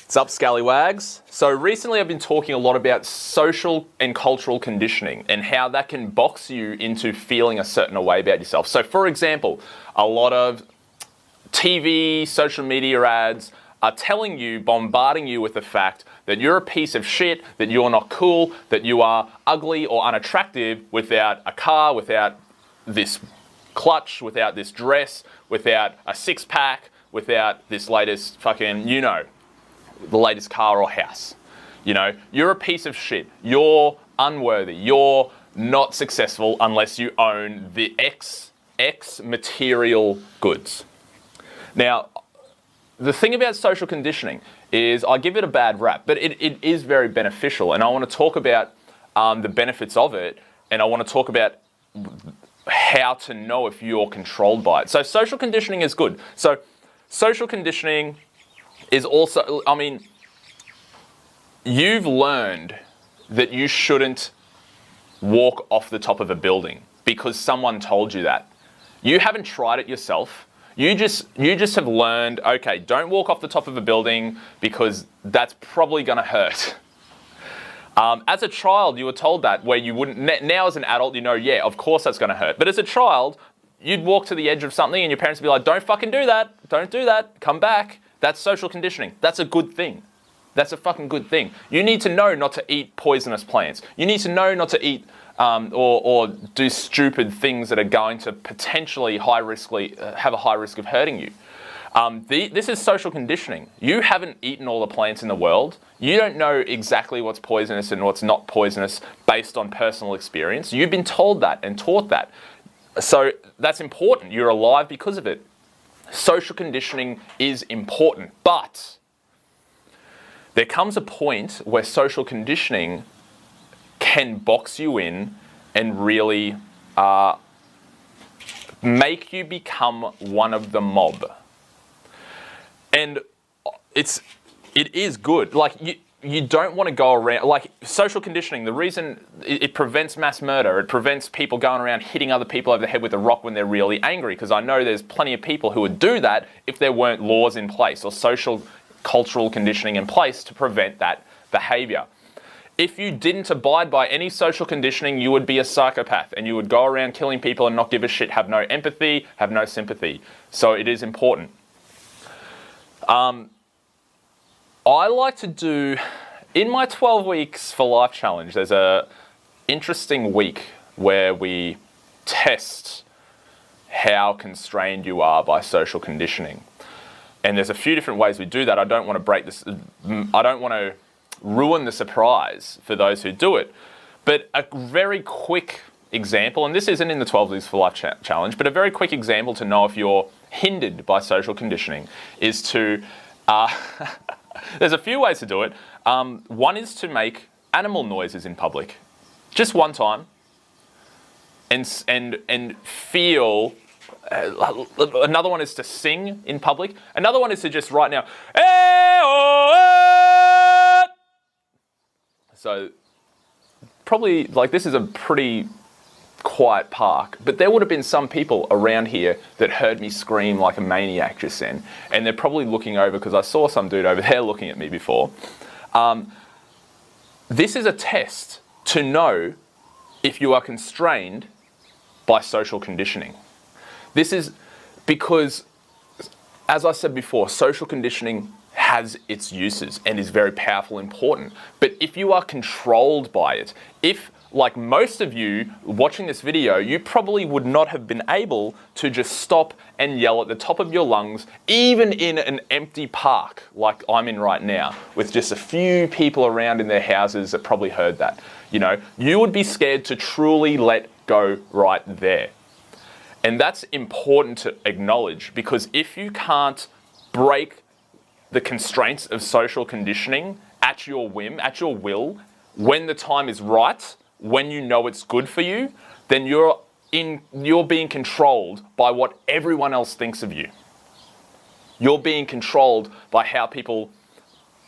What's up, scallywags? So recently I've been talking a lot about social and cultural conditioning and how that can box you into feeling a certain way about yourself. So for example, a lot of TV, social media ads are telling you, bombarding you with the fact that you're a piece of shit, that you're not cool, that you are ugly or unattractive without a car, without this clutch, without this dress, without a six-pack, without this latest fucking, the latest car or house. You're a piece of shit. You're unworthy. You're not successful unless you own the X material goods. Now, the thing about social conditioning is I give it a bad rap, but it is very beneficial, and I want to talk about the benefits of it, and I want to talk about how to know if you're controlled by it. So social conditioning is good. So social conditioning is also, you've learned that you shouldn't walk off the top of a building because someone told you that. You haven't tried it yourself. You just have learned, okay, don't walk off the top of a building because that's probably gonna hurt. As a child, you were told that where you wouldn't, now as an adult, yeah, of course that's gonna hurt. But as a child, you'd walk to the edge of something and your parents would be like, don't fucking do that, don't do that, come back. That's social conditioning. That's a good thing. That's a fucking good thing. You need to know not to eat poisonous plants. You need to know not to eat or do stupid things that are going to potentially have a high risk of hurting you. This is social conditioning. You haven't eaten all the plants in the world. You don't know exactly what's poisonous and what's not poisonous based on personal experience. You've been told that and taught that. So that's important. You're alive because of it. Social conditioning is important, but there comes a point where social conditioning can box you in and really make you become one of the mob. And it is good. Like you don't want to go around, like social conditioning, the reason it prevents mass murder, it prevents people going around hitting other people over the head with a rock when they're really angry, because I know there's plenty of people who would do that if there weren't laws in place or social cultural conditioning in place to prevent that behavior. If you didn't abide by any social conditioning, you would be a psychopath and you would go around killing people and not give a shit, have no empathy, have no sympathy. So it is important. I like to do, in my 12 weeks for life challenge, there's a interesting week where we test how constrained you are by social conditioning. And there's a few different ways we do that. I don't want to ruin the surprise for those who do it. But a very quick example, and this isn't in the 12 weeks for life challenge, but a very quick example to know if you're hindered by social conditioning is to, there's a few ways to do it. One is to make animal noises in public, just one time, and feel. Another one is to sing in public. Another one is to just right now. So probably like this is a pretty quiet park, but there would have been some people around here that heard me scream like a maniac just then, and they're probably looking over because I saw some dude over there looking at me before. This is a test to know if you are constrained by social conditioning. This is because, as I said before, social conditioning has its uses and is very powerful and important. But if you are controlled by it, if, like most of you watching this video, you probably would not have been able to just stop and yell at the top of your lungs, even in an empty park like I'm in right now, with just a few people around in their houses that probably heard that. You would be scared to truly let go right there. And that's important to acknowledge, because if you can't break the constraints of social conditioning at your whim, at your will, when the time is right, when you know it's good for you, then you're being controlled by what everyone else thinks of you. You're being controlled by how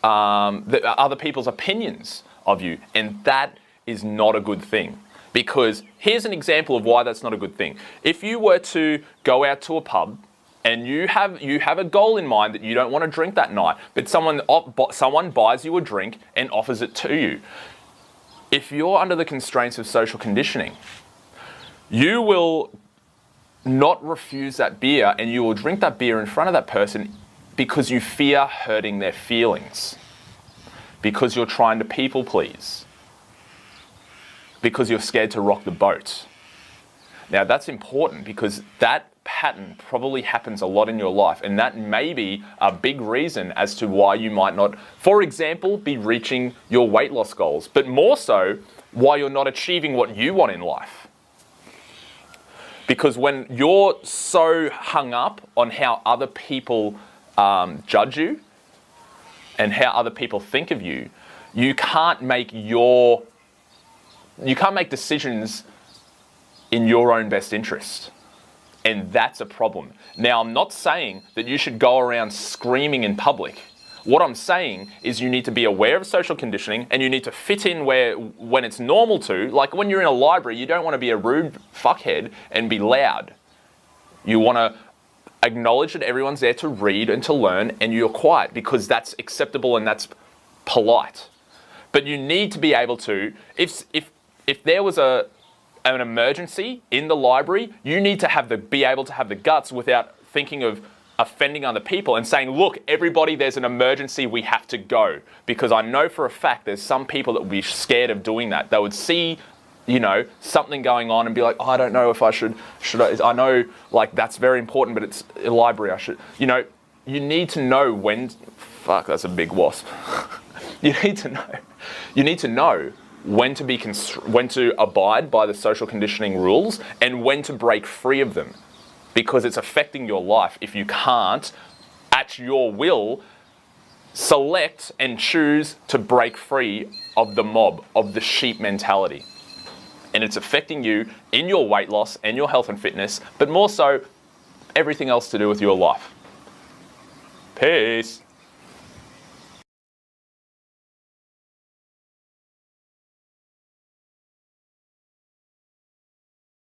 other people's opinions of you, and that is not a good thing. Because here's an example of why that's not a good thing. If you were to go out to a pub and you have a goal in mind that you don't want to drink that night, but someone buys you a drink and offers it to you. If you're under the constraints of social conditioning, you will not refuse that beer, and you will drink that beer in front of that person because you fear hurting their feelings, because you're trying to people please, because you're scared to rock the boat. Now that's important, because that pattern probably happens a lot in your life, and that may be a big reason as to why you might not, for example, be reaching your weight loss goals, but more so why you're not achieving what you want in life. Because when you're so hung up on how other people judge you and how other people think of you, you can't make decisions in your own best interest. And that's a problem. Now, I'm not saying that you should go around screaming in public. What I'm saying is you need to be aware of social conditioning, and you need to fit in when it's normal to. Like when you're in a library, you don't want to be a rude fuckhead and be loud. You want to acknowledge that everyone's there to read and to learn, and you're quiet because that's acceptable and that's polite. But you need to be able to, if there was an emergency in the library, you need to be able to have the guts without thinking of offending other people and saying, look, everybody, there's an emergency, we have to go. Because I know for a fact there's some people that would be scared of doing that. They would see, something going on and be like, oh, I don't know if I should I know, like, that's very important, but it's a library, I should, you need to know when, fuck, that's a big wasp. You need to know when to abide by the social conditioning rules and when to break free of them, because it's affecting your life if you can't, at your will, select and choose to break free of the mob, of the sheep mentality. And it's affecting you in your weight loss and your health and fitness, but more so everything else to do with your life. Peace.